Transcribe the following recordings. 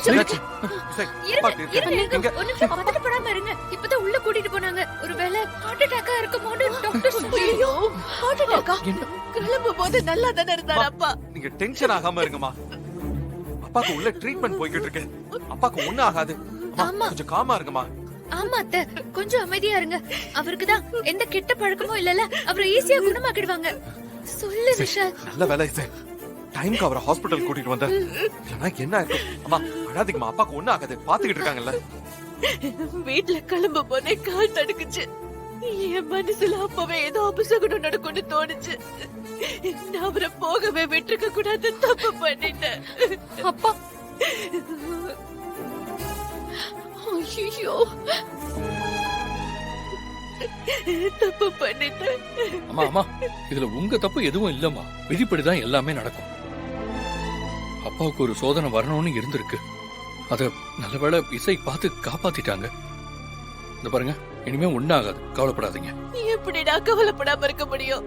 சொல்லுங்க. ஒரு நிமிஷம் பதட்டப்படாம இருங்க. இப்பதான் உள்ள கூட்டிட்டு போனாங்க. ஒருவேளை ஹார்ட் அட்டாக்கா இருக்குமோன்னு டாக்டர் ஐயோ, ஹார்ட் அட்டாக்கா? கிளம்பும் போது நல்லா தானே இருந்தாரு அப்பா. நீங்க டென்ஷன் ஆகாம இருங்கம்மா. அப்பாக்கு உள்ள ட்ரீட்மெண்ட் போய்கிட்டு இருக்கு. அப்பாக்கு ஒண்ணும் ஆகாது. அம்மா, கொஞ்சம் காமா இருங்கம்மா. ஆமா அத்தை, கொஞ்சம் அமைதியா இருங்க. அவருக்கு தான் எந்த கெட்ட பழக்கமும் இல்லல. அவரை ஈஸியா குணமாக்கிடுவாங்க. சொல்லு விஷால். நல்ல வேலை இது. டைம்க்கு அவரை ஹாஸ்பிடல் கூட்டிட்டு வந்த. இல்லனா என்ன ஆகும்? அம்மா அழாதீங்கம்மா. அப்பாக்கு ஒண்ணும் ஆகாது. பாத்துக்கிட்டு இருக்காங்கல்ல. வீட்டுல கிளம்பும் போதே கால் தடுக்குச்சு. என் மனசுல அப்பவே ஏதோ அபசகுணம் நடக்கும்னு தோணுச்சு. நான் அவரை போகவே விட்டுருக்க கூடாது. தப்பு பண்ணிட்டேன் அப்பா. ஐயோ, தப்பு பண்ணிட்டேன். அம்மா அம்மா, இதுல உங்க தப்பு எதுவும் இல்லம்மா. விதிப்படிதான் எல்லாமே நடக்கும். அப்பாவுக்கு ஒரு சோதனை வரணும்னு இருந்திருக்கு. அத நல்லவேளை இசை பார்த்து காப்பாத்திட்டாங்க. இந்த பாருங்க, இனிமே ஒண்ணாகாது, கவலைப்படாதீங்க. எப்படிடா கவலைப்படாம இருக்க முடியும்?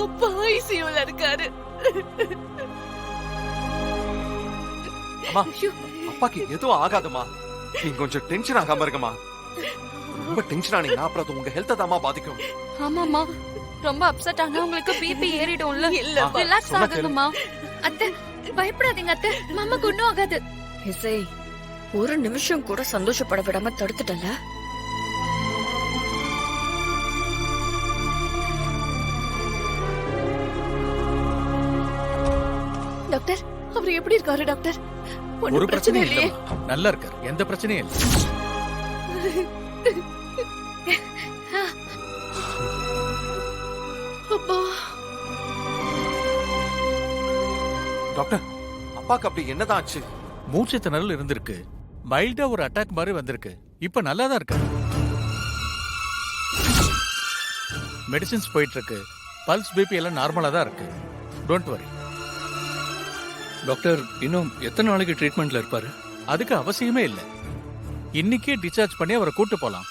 அப்பா ஐசியூல இருக்காரு. அம்மா, அப்பாக்கு எதுவும் ஆகாதம்மா. நீங்க கொஞ்சம் டென்ஷன் ஆகாம இருக்கமா. ரொம்ப டென்ஷன் ஆனீங்கன்னா அப்புறம் அது உங்க ஹெல்த் தாமா பாதிக்கும். ஆமாமா, ரொம்ப அப்செட் ஆனா உங்களுக்கு பிபி ஏறிடும்ல. இல்ல, ரிலாக்ஸ் ஆகுங்கம்மா. அத்தை பயப்படாதீங்க அத்தை, மாமாக்கு ஒண்ணும் ஆகாது. இசை, ஒரு நிமிஷம் கூட சந்தோஷப்பட விடாம தடுத்துட்டல. டாக்டர், அவர் எப்படி இருக்காரு டாக்டர்? ஒரு பிரச்சனையும் இல்ல, நல்லா இருக்காரு. எந்த பிரச்சனையும் இல்ல. அப்பா, டாக்டர், அப்பாக்கு அப்படி என்னதான் ஆச்சு? மூச்சு திணறல் இருந்திருக்கு. மைல்டா ஒரு அட்டாக் மாதிரி வந்திருக்கு. இப்ப நல்லா தான் இருக்கு. மெடிசின்ஸ் போயிட்டு இருக்கு. பல்ஸ் பிபி எல்லாம் நார்மலா தான் இருக்கு. Don't worry. டாக்டர், இன்னும் எத்தனை நாளைக்கு ட்ரீட்மெண்ட்ல இருப்பாரு? அதுக்கு அவசியமே இல்லை. இன்னைக்கே டிஸ்சார்ஜ் பண்ணி அவரை கூட்டு போலாம்.